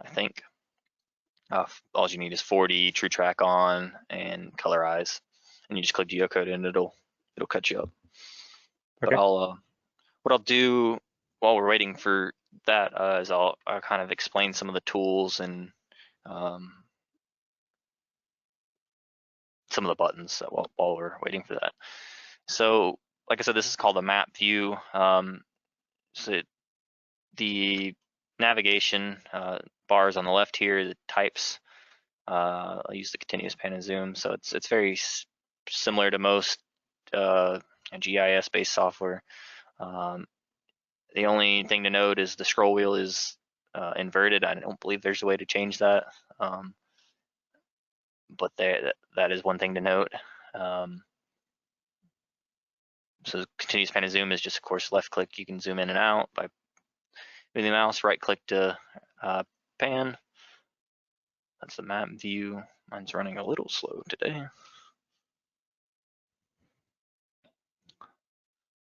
I think. All you need is 4D, true track on, and colorize, and you just click geocode and it'll cut you up. But Okay. what I'll do while we're waiting for that is I'll kind of explain some of the tools and some of the buttons while we're waiting for that. So, like I said, this is called a map view. So the navigation bars on the left here, the types. I'll use the continuous pan and zoom. So it's very similar to most GIS-based software. The only thing to note is the scroll wheel is inverted. I don't believe there's a way to change that, but that is one thing to note. So continuous pan and zoom is just, of course, left click. You can zoom in and out by moving the mouse. Right click to pan. That's the map view. Mine's running a little slow today.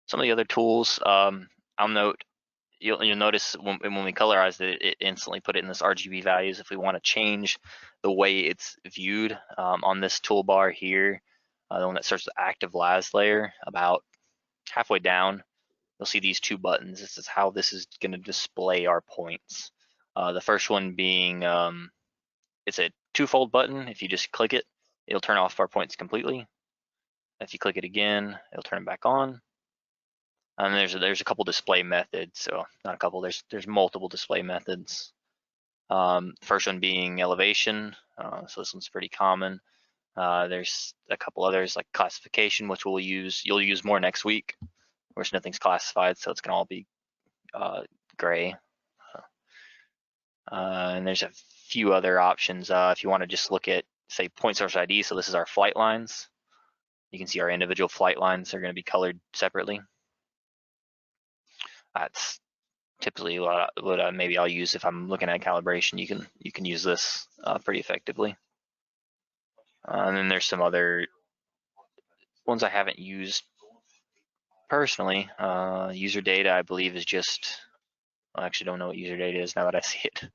Some of the other tools, I'll note, you'll notice when we colorize it, it instantly put it in this RGB values. If we want to change the way it's viewed on this toolbar here, the one that starts with active LAS layer, about halfway down, you'll see these two buttons. This is how this is going to display our points. The first one being, it's a twofold button. If you just click it, it'll turn off our points completely. If you click it again, it'll turn back on. And there's a couple display methods, so not a couple, there's multiple display methods. First one being elevation, so this one's pretty common. There's a couple others like classification, which you'll use more next week. Of course, nothing's classified, so it's gonna all be gray. And there's a few other options. If you want to just look at, say, point source ID, so this is our flight lines. You can see our individual flight lines are going to be colored separately. That's typically what maybe I'll use if I'm looking at calibration. You can use this pretty effectively. And then there's some other ones I haven't used personally. User data, I believe, is just, I actually don't know what user data is now that I see it.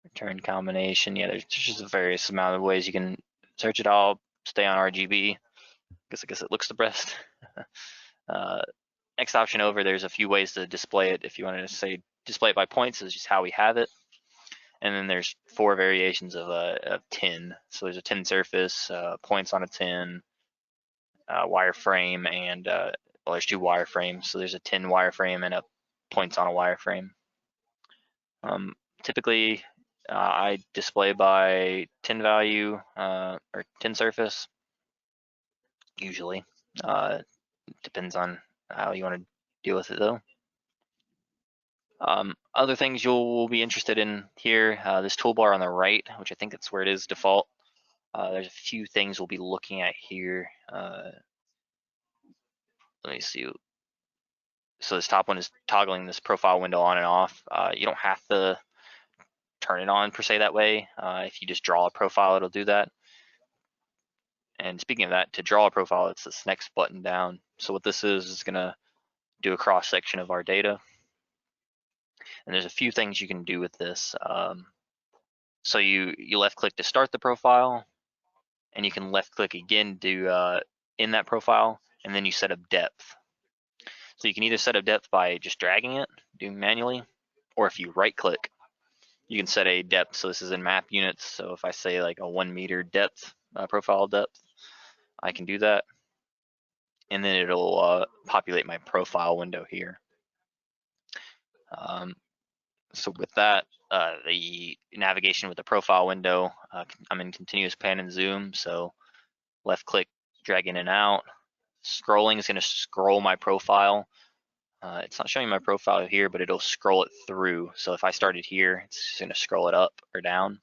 Return combination, yeah, there's just a various amount of ways you can search it. I'll stay on RGB. I guess it looks the best. Next option over, there's a few ways to display it. If you wanted to say display it by points, is just how we have it. And then there's 4 variations of tin. So there's a tin surface, points on a tin, wireframe, and well, there's 2 wireframes. So there's a tin wireframe and a points on a wireframe. Typically, I display by tin value or tin surface. Usually, depends on how you want to deal with it though. Other things you'll be interested in here, this toolbar on the right, which I think that's where it is default. There's a few things we'll be looking at here. Let me see. So this top one is toggling this profile window on and off. You don't have to turn it on per se that way. If you just draw a profile, it'll do that. And speaking of that, to draw a profile, it's this next button down. So what this is gonna do a cross section of our data. And there's a few things you can do with this. So you left click to start the profile, and you can left click again to in that profile, and then you set up depth. So you can either set up depth by just dragging it, doing manually, or if you right click, you can set a depth. So this is in map units. So if I say like a 1 meter depth, profile depth, I can do that. And then it'll populate my profile window here. So with that, the navigation with the profile window, I'm in continuous pan and zoom. So left click, drag in and out. Scrolling is going to scroll my profile. It's not showing my profile here, but it'll scroll it through. So if I started here, it's going to scroll it up or down.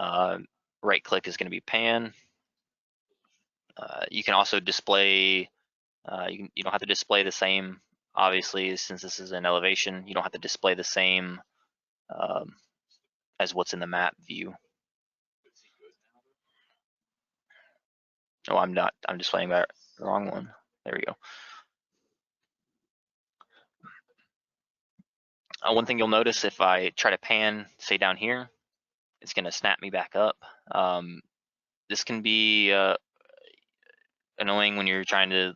Right click is going to be pan. You can also display, you don't have to display the same, obviously, since this is an elevation, you don't have to display the same as what's in the map view. Oh, I'm displaying that wrong one. There we go. One thing you'll notice if I try to pan, say down here, it's gonna snap me back up. This can be annoying when you're trying to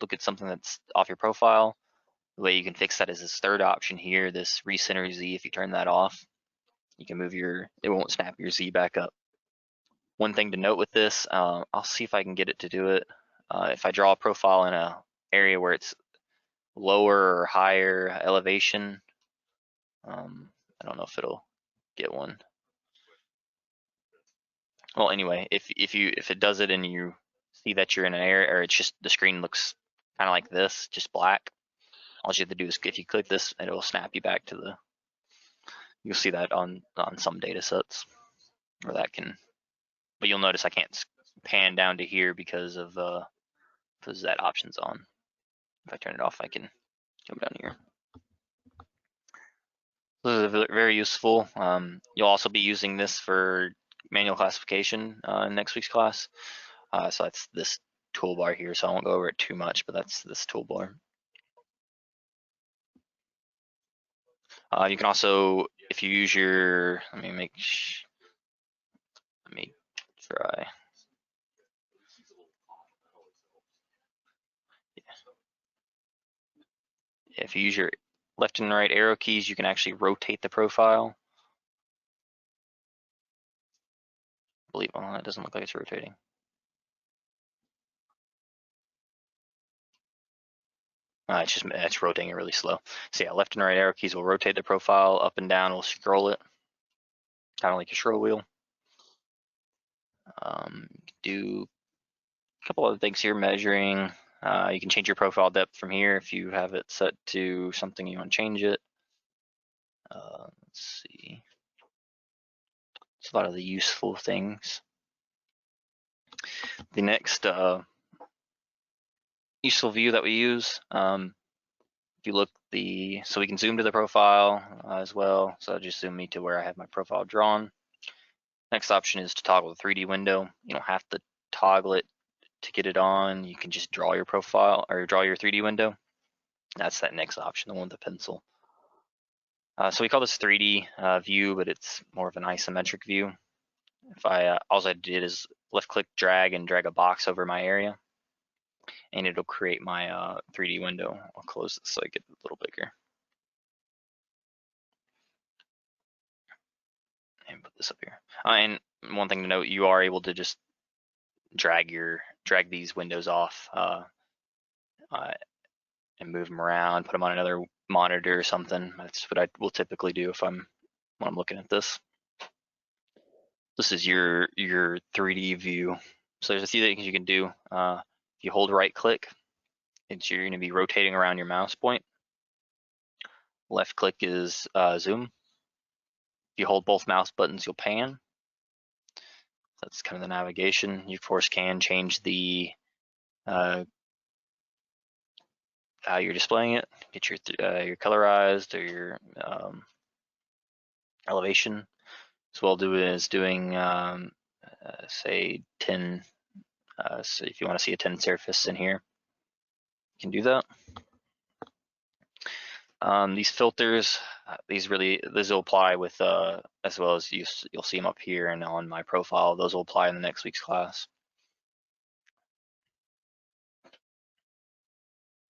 look at something that's off your profile. The way you can fix that is this third option here, this recenter Z. If you turn that off, you can move it won't snap your Z back up. One thing to note with this, I'll see if I can get it to do it. If I draw a profile in a area where it's lower or higher elevation, I don't know if it'll get one. Well, anyway, if it does it and you see that you're in an area, or it's just the screen looks kind of like this, just black, all you have to do is if you click this, it will snap you back to the. You'll see that on some data sets, or that can. But you'll notice I can't pan down to here because of because that option's on. If I turn it off, I can come down here. This is very useful. You'll also be using this for manual classification in next week's class. So that's this toolbar here, so I won't go over it too much, but that's this toolbar. You can also, if you use your, let me try. If you use your left and right arrow keys, you can actually rotate the profile. Believe it or not, it doesn't look like it's rotating. It's rotating really slow. So yeah, left and right arrow keys will rotate the profile, up and down will scroll it, kind of like a scroll wheel. Do a couple other things here, measuring. You can change your profile depth from here if you have it set to something you want to change it. Let's see. It's a lot of the useful things. The next useful view that we use, if you look so we can zoom to the profile as well. So I'll just zoom me to where I have my profile drawn. Next option is to toggle the 3D window. You don't have to toggle it to get it on. You can just draw your profile or draw your 3D window. That's that next option, the one with the pencil. So we call this 3D view, but it's more of an isometric view. If all I did is left click, drag, and drag a box over my area, and it'll create my 3D window. I'll close this so I get a little bigger. And put this up here. And one thing to note, you are able to just drag these windows off and move them around, put them on another monitor or something. That's what I will typically do when I'm looking at this. This is your 3D view. So there's a few things you can do. If you hold right click, you're going to be rotating around your mouse point. Left click is zoom. If you hold both mouse buttons, you'll pan. That's kind of the navigation. You of course can change the how you're displaying it. Get your colorized or your elevation. So what I'll do is doing say 10. So if you want to see a 10 surface in here, you can do that. These filters, these will apply with as well as you'll see them up here and on my profile. Those will apply in the next week's class.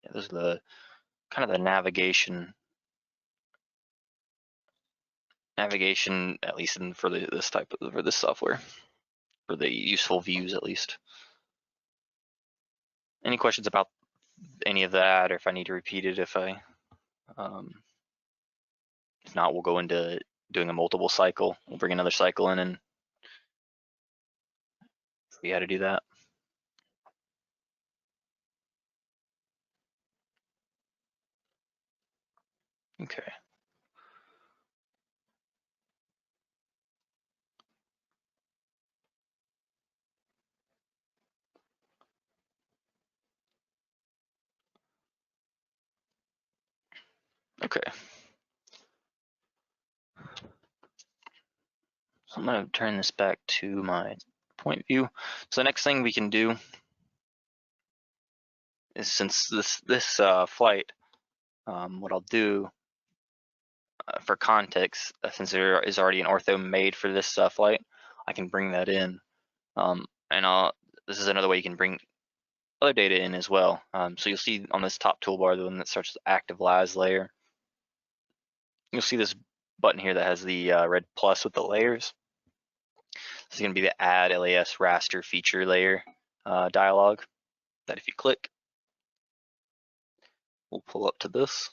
Yeah, those are the kind of the navigation, at least for this software, for the useful views at least. Any questions about any of that, or if I need to repeat it? If not, we'll go into doing a multiple cycle. We'll bring another cycle in and show you how to do that. Okay. Okay. So I'm going to turn this back to my point view. So the next thing we can do is, since this flight, what I'll do for context, since there is already an ortho made for this flight, I can bring that in. This is another way you can bring other data in as well. So you'll see on this top toolbar, the one that starts with active LAS layer, you'll see this button here that has the red plus with the layers. This is going to be the add LAS raster feature layer dialog that if you click, we'll pull up to this.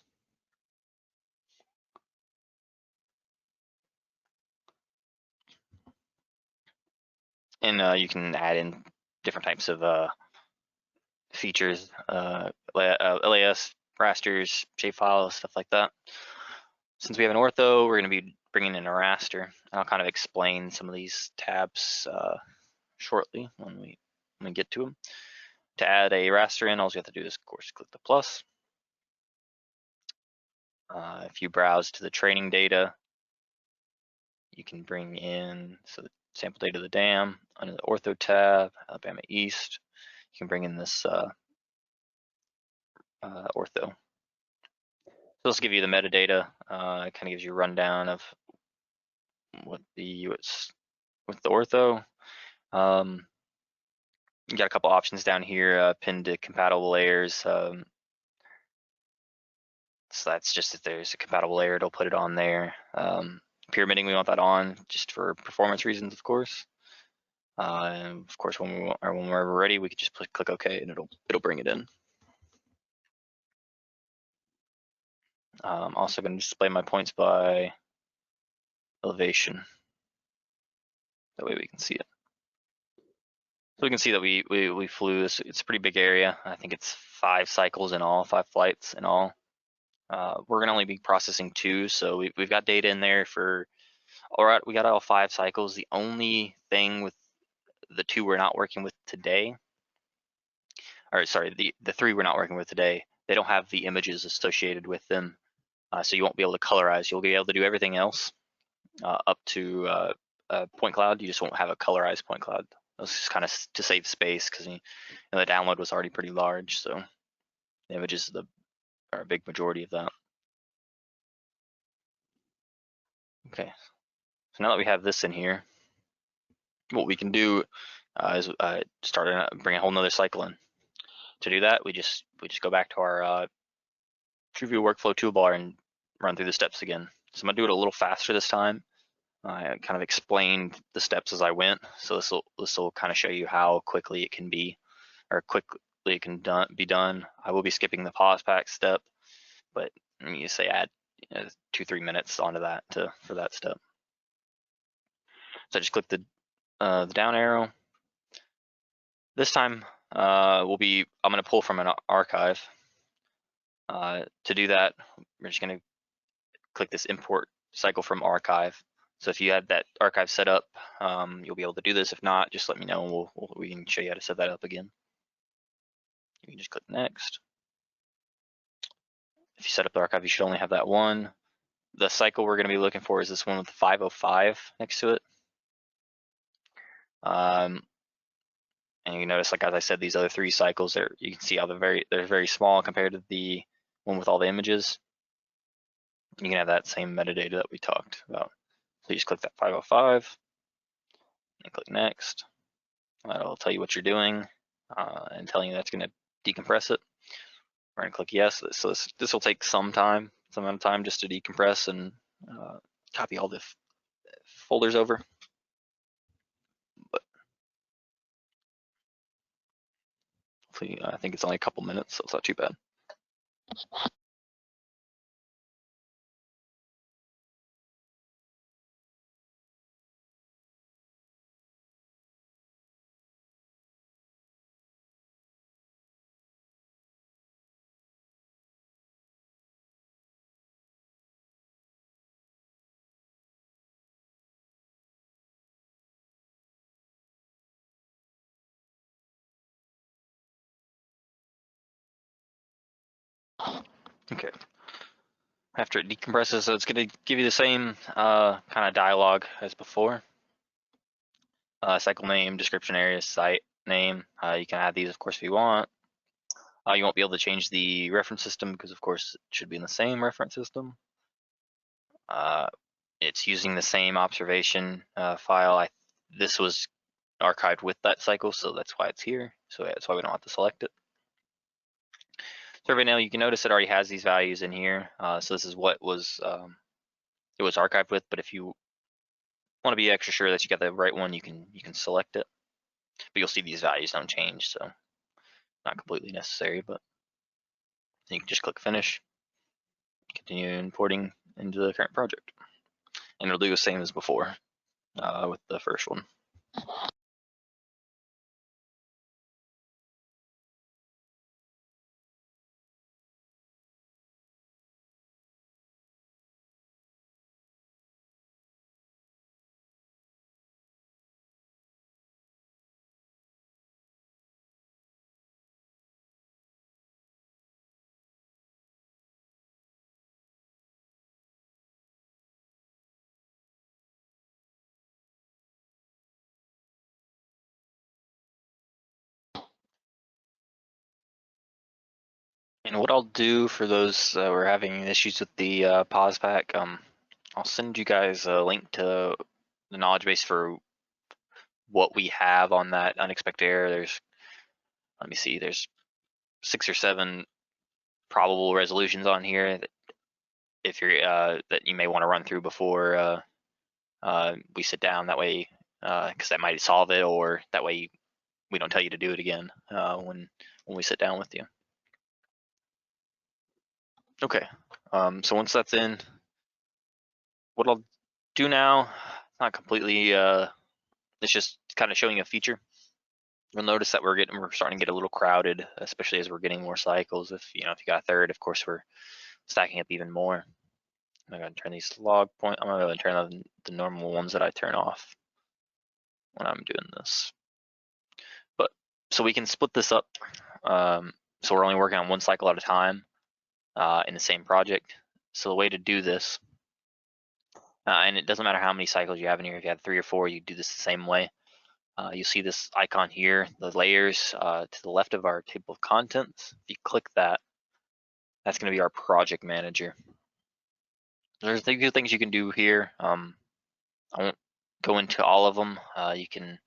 And you can add in different types of features, LAS, rasters, shapefiles, stuff like that. Since we have an ortho, we're going to be bringing in a raster. I'll kind of explain some of these tabs shortly when we get to them. To add a raster in, all you have to do is, of course, click the plus. If you browse to the training data, you can bring in the sample data of the dam under the ortho tab, Alabama East. You can bring in this ortho. So this will give you the metadata. It kind of gives you a rundown of what what's with the ortho. You got a couple options down here, pinned to compatible layers. So that's just if there's a compatible layer, it'll put it on there. Pyramiding, we want that on just for performance reasons, of course. And of course, when we're ready, we can just click OK, and it'll bring it in. I'm also going to display my points by elevation. That way we can see it. So we can see that we flew this. It's a pretty big area. I think it's 5 cycles in all, 5 flights in all. We're gonna only be processing 2, so we've got data in there for. All right, we got all 5 cycles. The only thing with the 2 we're not working with today, or sorry, the 3 we're not working with today, they don't have the images associated with them, so you won't be able to colorize. You'll be able to do everything else up to point cloud. You just won't have a colorized point cloud. That's just kind of to save space because the download was already pretty large, so the images are a big majority of that. Okay, so now that we have this in here, what we can do is bring a whole nother cycle in. To do that, we just go back to our True View workflow toolbar and run through the steps again. So I'm gonna do it a little faster this time. I kind of explained the steps as I went, so this will kind of show you how quickly it can be, or quickly it can be done. I will be skipping the pause pack step, but you say add 2-3 minutes onto that for that step. So I just click the down arrow. This time I'm going to pull from an archive. To do that, we're just going to click this import cycle from archive. So if you have that archive set up, you'll be able to do this. If not, just let me know and we can show you how to set that up again. You can just click next. If you set up the archive, you should only have that one. The cycle we're going to be looking for is this one with 505 next to it. And you notice, like as I said, these other 3 cycles, you can see how they're very small compared to the one with all the images. You can have that same metadata that we talked about. So you just click that 505 and click next. That'll tell you what you're doing and telling you that's going to decompress it. We're going to click yes. So this will take some amount of time just to decompress and copy all the folders over. But hopefully, I think it's only a couple minutes, so it's not too bad. Okay. After it decompresses, so it's going to give you the same kind of dialogue as before. Cycle name, description area, site name. You can add these, of course, if you want. You won't be able to change the reference system because, of course, it should be in the same reference system. It's using the same observation file. This was archived with that cycle, so that's why it's here. So that's why we don't have to select it. So right now you can notice it already has these values in here. So this is what was it was archived with, but if you want to be extra sure that you got the right one, you can select it. But you'll see these values don't change, so not completely necessary, but you can just click finish, continue importing into the current project. And it'll do the same as before with the first one. And what I'll do for those that were having issues with the pause pack, I'll send you guys a link to the knowledge base for what we have on that unexpected error. Let me see, there's 6 or 7 probable resolutions on here that if you're that you may want to run through before we sit down. That way, because that might solve it, or that way we don't tell you to do it again when we sit down with you. Okay, so once that's in, what I'll do now, not completely, it's just kind of showing a feature. You'll notice that we're starting to get a little crowded, especially as we're getting more cycles. If you got a third, of course we're stacking up even more. I'm gonna turn these log point. I'm gonna turn on the normal ones that I turn off when I'm doing this. But so we can split this up. So we're only working on one cycle at a time in the same project. So the way to do this, and it doesn't matter how many cycles you have in here. If you have 3 or 4, you do this the same way. You see this icon here, the layers to the left of our table of contents. If you click that, that's going to be our project manager. There's a few things you can do here. I won't go into all of them. You can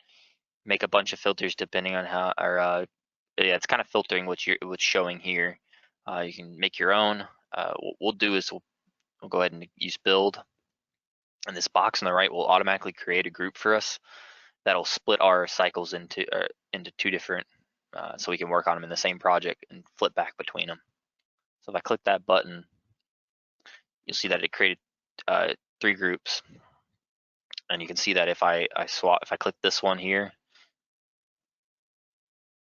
make a bunch of filters depending on how, or yeah, it's kind of filtering what's showing here. You can make your own. What we'll do is we'll go ahead and use build, and this box on the right will automatically create a group for us that'll split our cycles into 2 different, so we can work on them in the same project and flip back between them. So if I click that button, you'll see that it created 3 groups, and you can see that if I click this one here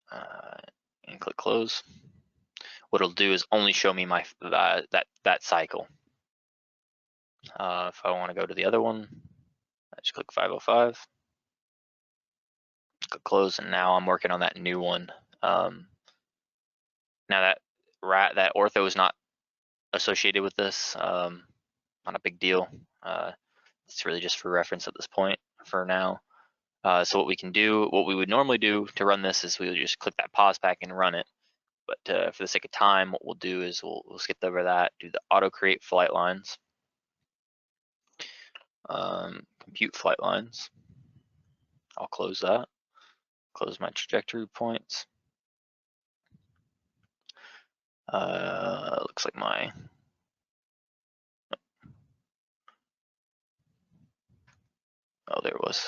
and click close, what it'll do is only show me my that cycle. If I want to go to the other one, I just click 505, click close, and now I'm working on that new one. Now that ortho is not associated with this, not a big deal. It's really just for reference at this point for now. So what we would normally do to run this is we would just click that pause pack and run it. But for the sake of time, what we'll do is we'll skip over that, do the auto create flight lines, compute flight lines. I'll close that, close my trajectory points. Looks like my, oh, there it was.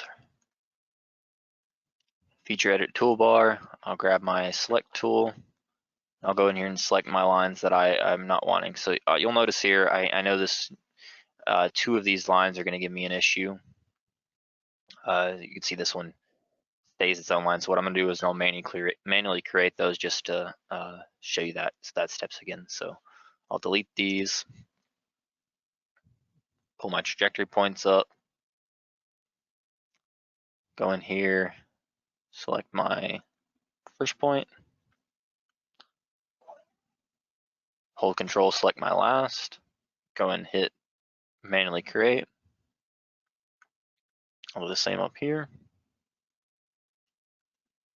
Feature edit toolbar, I'll grab my select tool. I'll go in here and select my lines that I'm not wanting. So you'll notice here, I know this, 2 of these lines are gonna give me an issue. You can see this one stays its own line. So what I'm gonna do is I'll manually create those just to show you that steps again. So I'll delete these, pull my trajectory points up, go in here, select my first point, hold control, select my last, go and hit manually create. I'll do the same up here.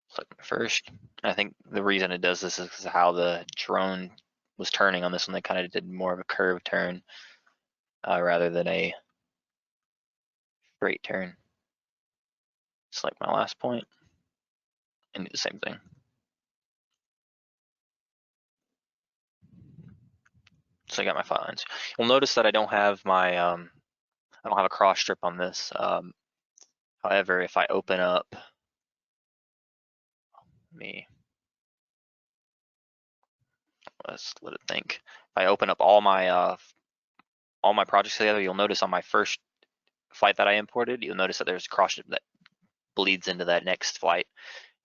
Select my first. I think the reason it does this is because of how the drone was turning on this one. They kind of did more of a curved turn. rather than a straight turn. Select my last point and do the same thing. So I got my file lines. You'll notice that I don't have my I don't have a cross strip on this. However, if I open up let's let it think. If I open up all my projects together, you'll notice on my first flight that I imported, you'll notice that there's a cross strip that bleeds into that next flight,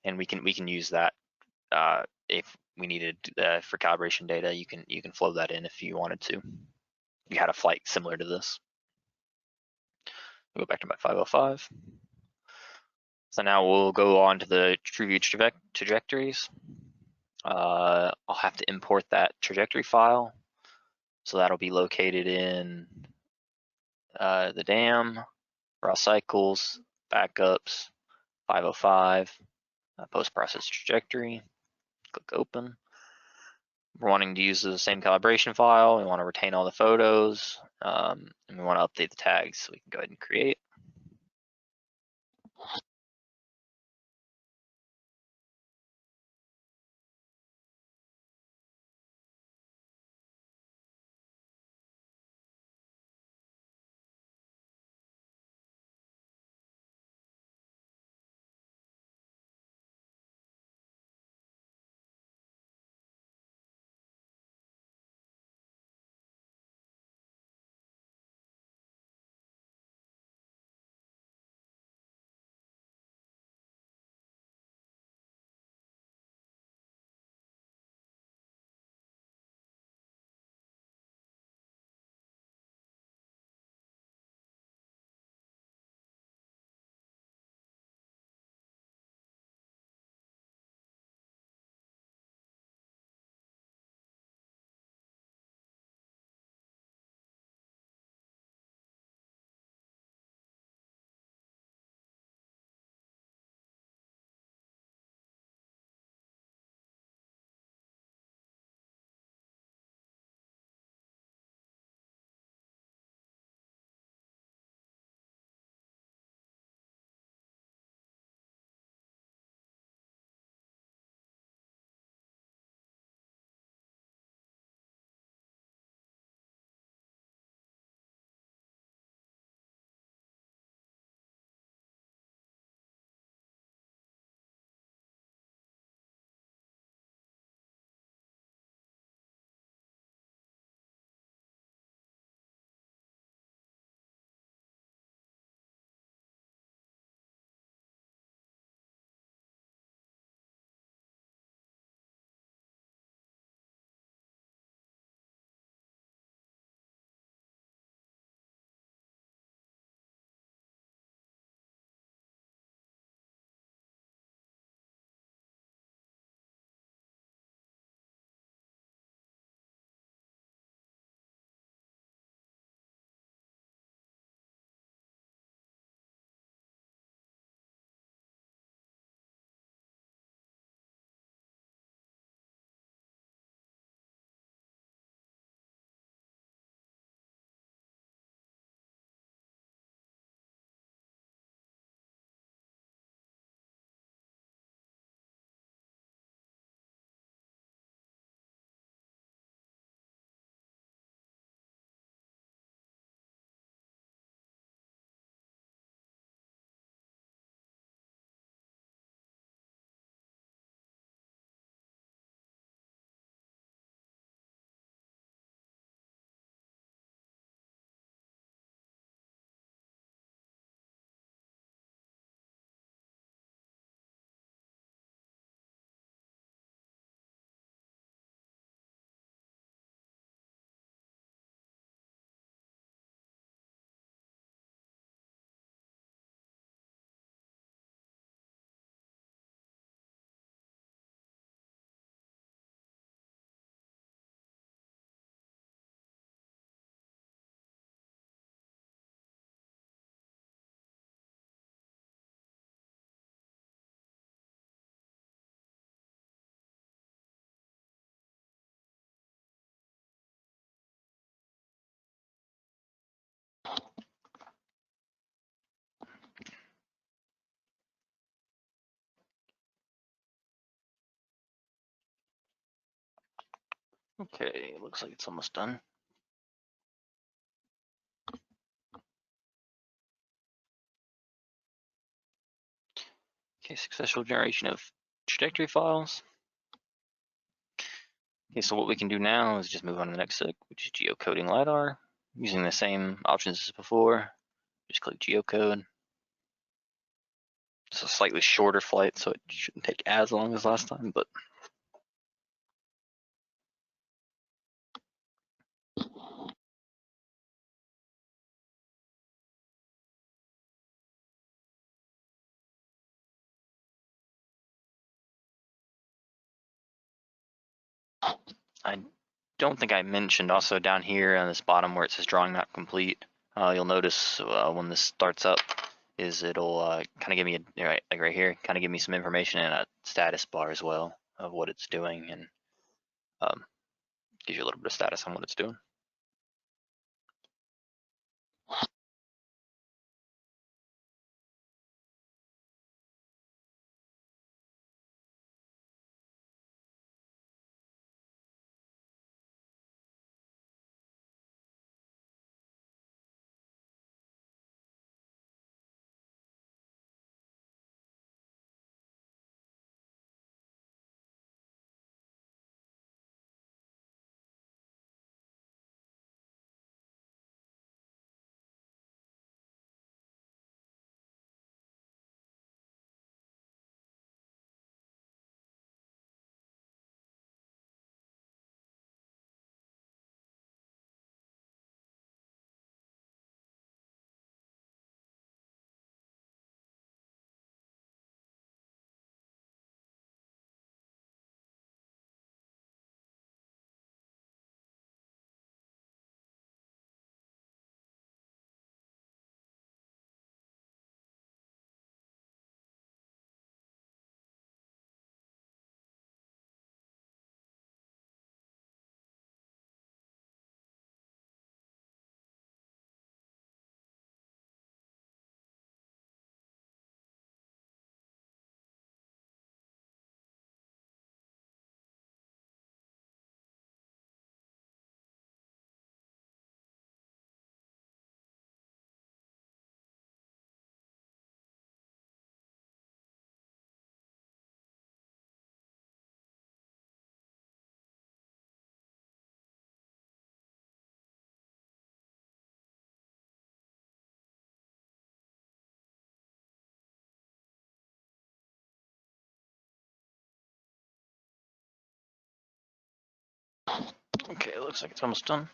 and we can use that if we needed for calibration data. You can flow that in if you wanted to. You had a flight similar to this. Go back to my 505. So now we'll go on to the True View trajectories. I'll have to import that trajectory file. So that'll be located in the DAM, raw cycles, backups, 505, post-process trajectory. Click open. We're wanting to use the same calibration file. We want to retain all the photos, and we want to update the tags. So we can go ahead and create. Okay, looks like it's almost done. Okay, successful generation of trajectory files. Okay, so what we can do now is just move on to the next step, which is geocoding LiDAR. Using the same options as before, just click geocode. It's a slightly shorter flight, so it shouldn't take as long as last time, but I don't think I mentioned also down here on this bottom where it says drawing not complete, you'll notice when this starts up is it'll kind of give me like right here, kind of give me some information and a status bar as well of what it's doing, and gives you a little bit of status on what it's doing. Okay, it looks like it's almost done.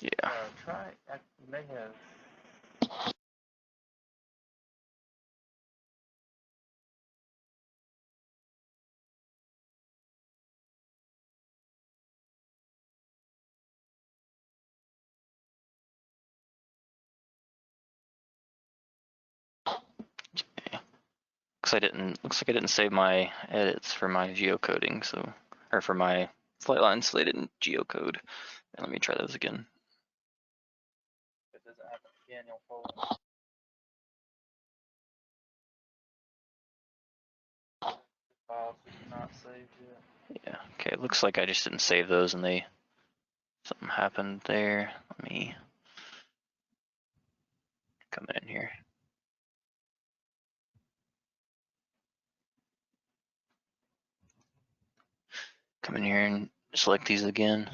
Yeah. Try. I may have. Looks like I didn't save my edits for my geocoding, so, or for my flight lines, so they didn't geocode. Let me try those again. If it doesn't happen again, you'll follow. Files not saved yet. Yeah, okay, looks like I just didn't save those and something happened there. Let me come in here. Come in here and select these again.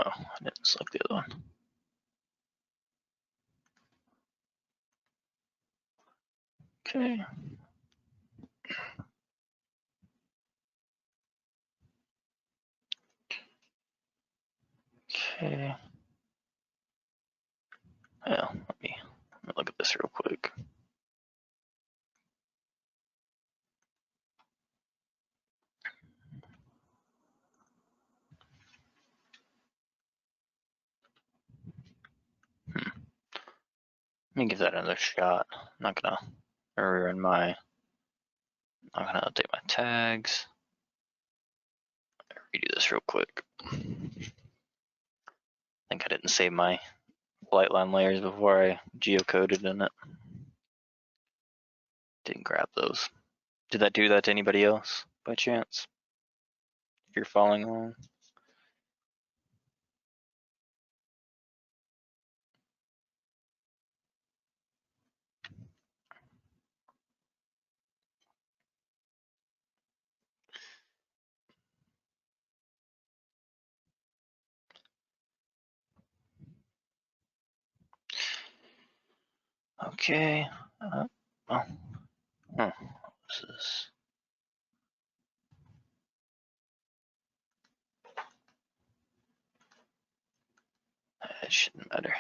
Oh, I didn't select the other one. Okay. Okay. Yeah, let me look at this real quick. Let me give that another shot. I'm not gonna ruin my. I'm gonna update my tags. Redo this real quick. I think I didn't save my flight line layers before I geocoded in it. Didn't grab those. Did that do that to anybody else by chance? If you're following along. Okay. Oh. What's this? It shouldn't matter.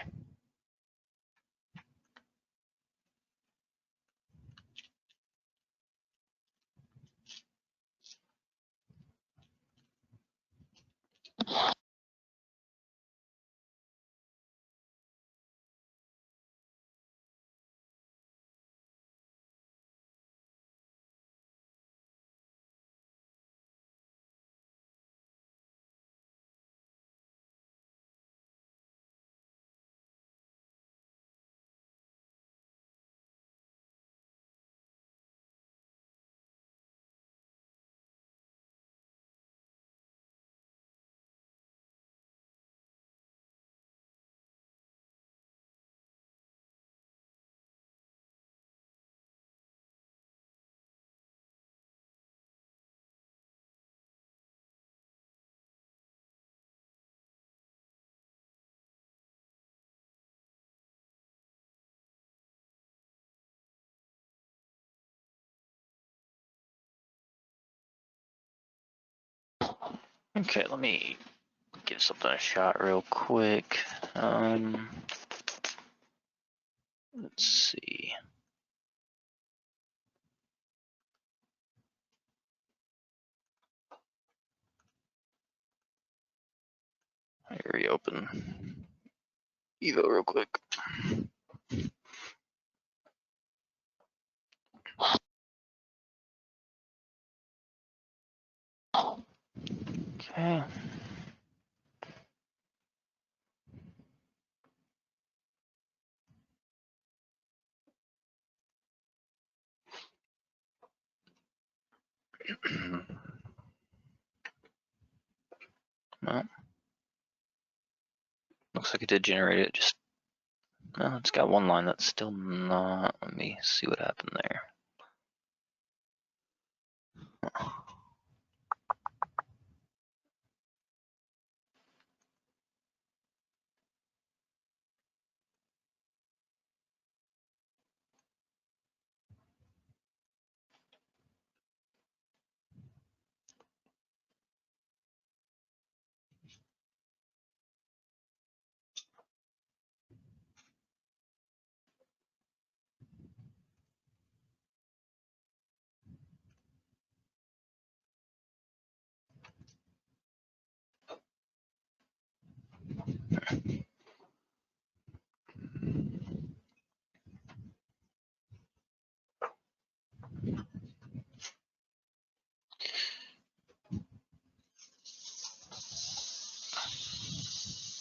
Okay, let me give something a shot real quick. Let's see. I reopen Evo real quick. Okay. Well, Looks like it did generate it, just, well, it's got one line that's still not, let me see what happened there.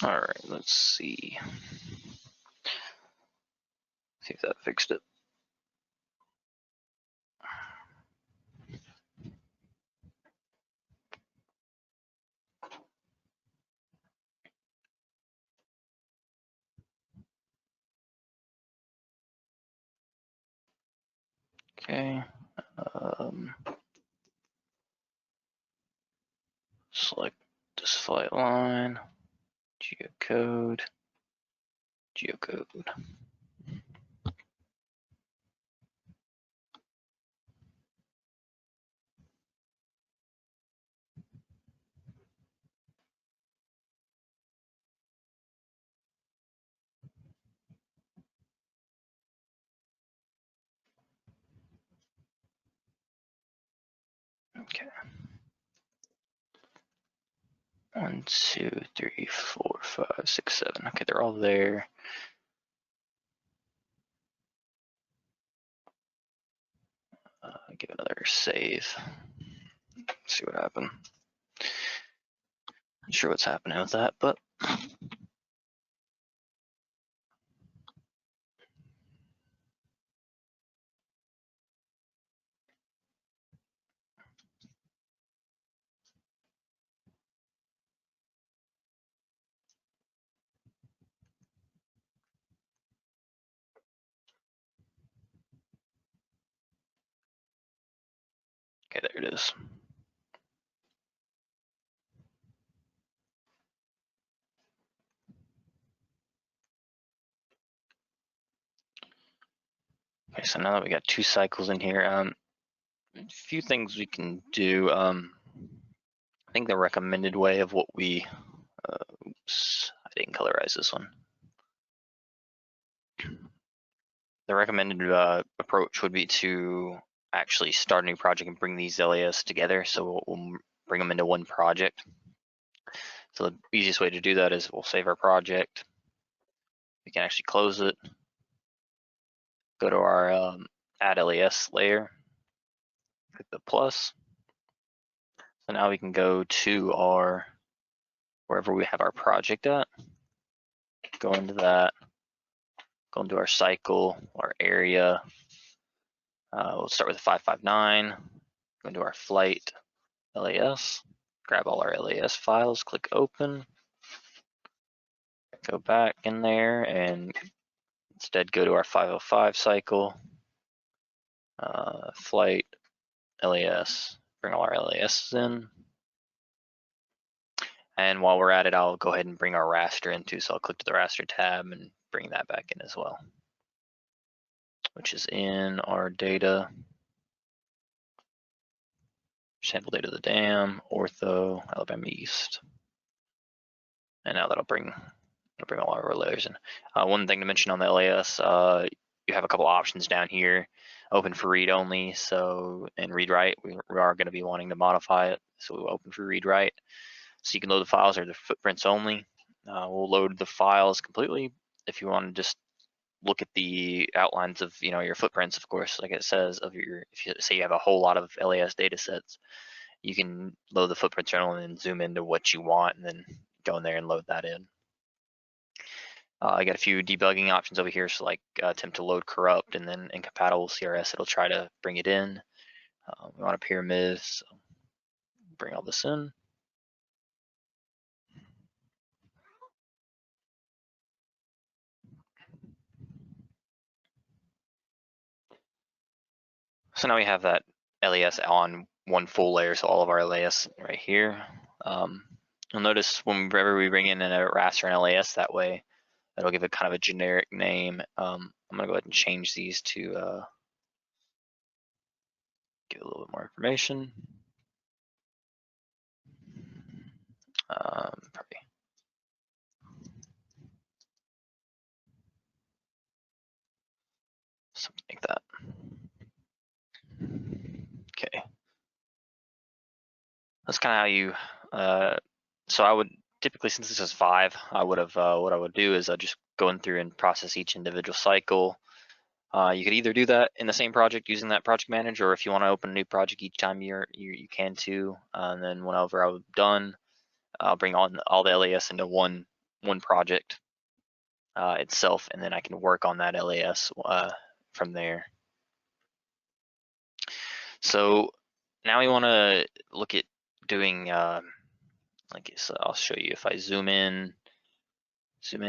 All right, let's see. See if that fixed it. Okay. Select this flight line, geocode, geocode. Okay. 1, 2, 3, 4, 5, 6, 7. Okay, they're all there. Give another save. See what happened. Not sure what's happening with that, but okay, there it is. Okay, so now that we got 2 cycles in here, a few things we can do. I think the recommended way of what we, oops, I didn't colorize this one. The recommended approach would be to actually start a new project and bring these LAS together. So we'll bring them into one project. So the easiest way to do that is we'll save our project. We can actually close it. Go to our add LAS layer. Click the plus. So now we can go to our, wherever we have our project at. Go into that. Go into our cycle, our area. We'll start with 559. Go into our flight LAS. Grab all our LAS files, click open, go back in there and instead go to our 505 cycle, flight, LAS, bring all our LASs in. And while we're at it, I'll go ahead and bring our raster in too. So I'll click to the raster tab and bring that back in as well, which is in our data, sample data of the dam, ortho, Alabama East. And now that'll bring all our layers in. One thing to mention on the LAS, you have a couple options down here, open for read only. So in read write, we are going to be wanting to modify it. So we'll open for read write. So you can load the files or the footprints only. We'll load the files completely. If you want to just look at the outlines of your footprints, of course, like it says, of your, if you say you have a whole lot of LAS data sets, you can load the footprints only and zoom into what you want and then go in there and load that in. I got a few debugging options over here, so like attempt to load corrupt, and then incompatible CRS, it'll try to bring it in. We want a pyramid, so bring all this in. So now we have that LAS on one full layer, so all of our LAS right here. You'll notice whenever we bring in a raster and LAS that way, that'll give it kind of a generic name. I'm gonna go ahead and change these to give a little bit more information. Probably something like that. Okay, that's kind of how you. So I would typically, since this is 5, I would have what I would do is just go in through and process each individual cycle. You could either do that in the same project using that project manager, or if you want to open a new project each time you can too. And then whenever I'm done, I'll bring on all the LAS into one project itself, and then I can work on that LAS from there. So now we want to look at doing like so I'll show you if I zoom in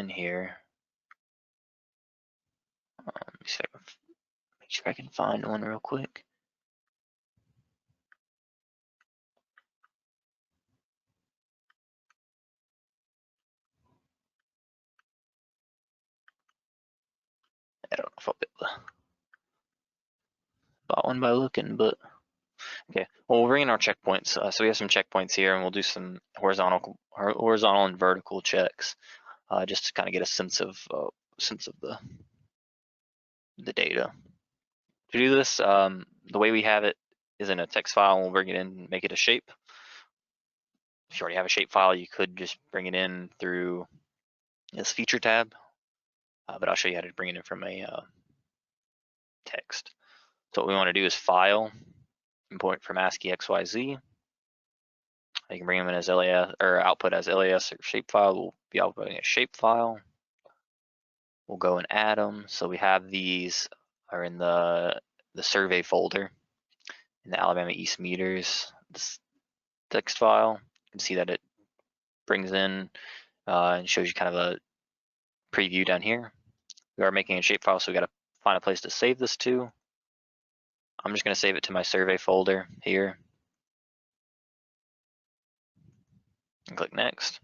here. Let me see if I can make sure I can find one real quick. I don't know if I'll be able to spot one by looking, but okay. Well, we'll bring in our checkpoints. So we have some checkpoints here, and we'll do some horizontal and vertical checks, just to kind of get a sense of the data. To do this, the way we have it is in a text file, and we'll bring it in and make it a shape. If you already have a shape file, you could just bring it in through this feature tab, but I'll show you how to bring it in from a text. So what we want to do is file, import from ASCII XYZ. You can bring them in as LAS or output as LAS or shapefile. We'll be outputting a shapefile. We'll go and add them. So we have these are in the survey folder in the Alabama East meters this text file. You can see that it brings in and shows you kind of a preview down here. We are making a shapefile, so we got to find a place to save this to. I'm just going to save it to my survey folder here. And click next.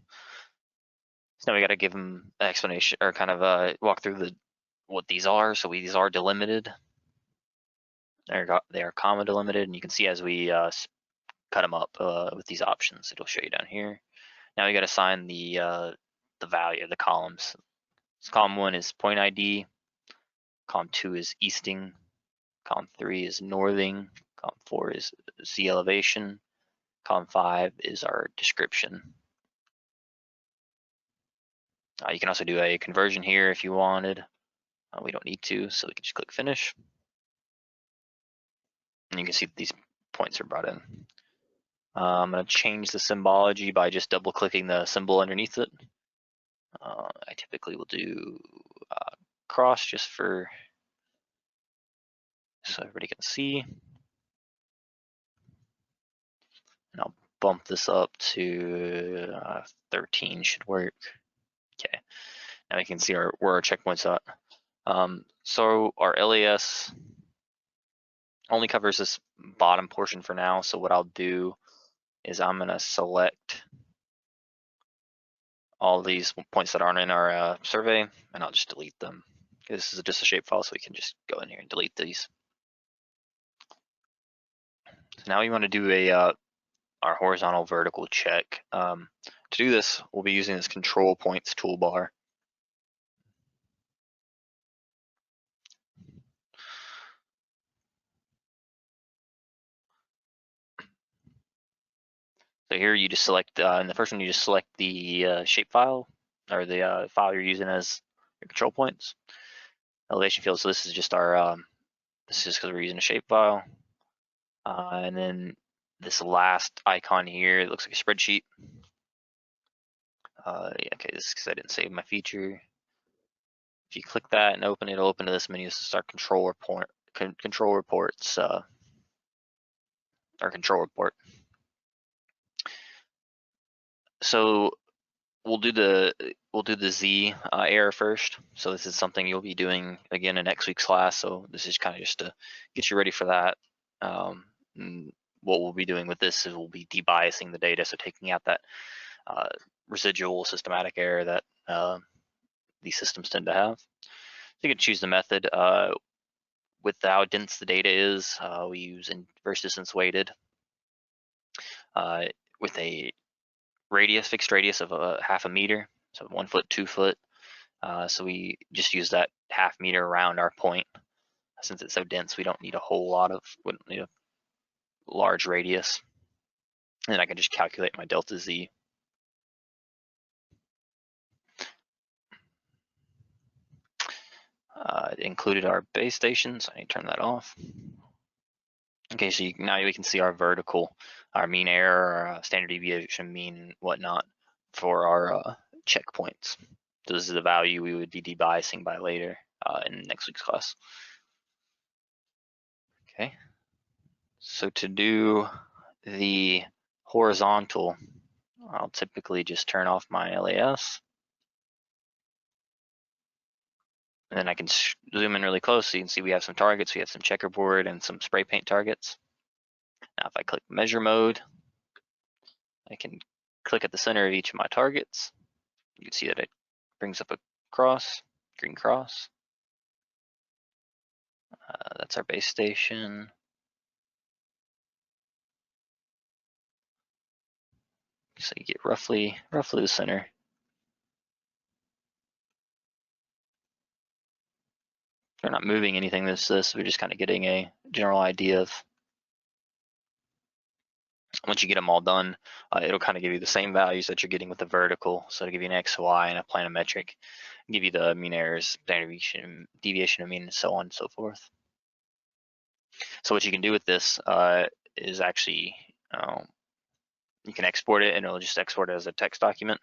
So now we got to give them an explanation or kind of walk through what these are. So these are delimited. They are comma delimited, and you can see as we cut them up with these options, it'll show you down here. Now we got to assign the value of the columns. So column 1 is point ID. Column 2 is easting. Column 3 is northing. Column 4 is sea elevation. Column 5 is our description. You can also do a conversion here if you wanted. We don't need to, so we can just click finish. And you can see that these points are brought in. I'm going to change the symbology by just double clicking the symbol underneath it. I typically will do cross just for so everybody can see. And I'll bump this up to 13 should work. Okay, now we can see where our checkpoints are. So our LAS only covers this bottom portion for now. So what I'll do is I'm going to select all these points that aren't in our survey, and I'll just delete them. This is just a shapefile, so we can just go in here and delete these. So now we want to do our horizontal vertical check. To do this, we'll be using this control points toolbar. So here you just select, in the first one you just select the shapefile or the file you're using as your control points. Elevation field, so this is just our, this is because we're using a shapefile. And then this last icon here, it looks like a spreadsheet. Yeah, okay, this is because I didn't save my feature. If you click that and open it, it'll open to this menu. This is our control report, control reports, our control report. So we'll do the Z error first. So this is something you'll be doing again in next week's class. So this is kind of just to get you ready for that. What we'll be doing with this is we'll be debiasing the data, so taking out that residual systematic error that these systems tend to have. So you can choose the method. With how dense the data is, we use inverse distance weighted with a fixed radius of a half a meter, so 1 foot, 2 foot. So we just use that half meter around our point. Since it's so dense, we don't need wouldn't need a large radius. And then I can just calculate my delta Z. It included our base station, so I need to turn that off. Okay, so now we can see our vertical, our mean error, our standard deviation, mean, whatnot for our checkpoints. So this is the value we would be debiasing by later in next week's class. Okay, so to do the horizontal, I'll typically just turn off my LAS. And then I can zoom in really close so you can see we have some targets, we have some checkerboard and some spray paint targets. Now if I click measure mode, I can click at the center of each of my targets. You can see that it brings up a cross, green cross. That's our base station. So you get roughly the center. We're not moving anything we're just kind of getting a general idea of. Once you get them all done, it'll kind of give you the same values that you're getting with the vertical. So it'll give you an X, Y, and a planometric, give you the mean errors, standard deviation of mean, and so on and so forth. So what you can do with this is actually, you can export it and it'll just export it as a text document.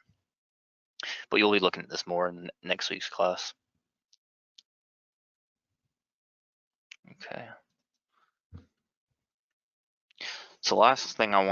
But you'll be looking at this more in next week's class. Okay. So last thing I want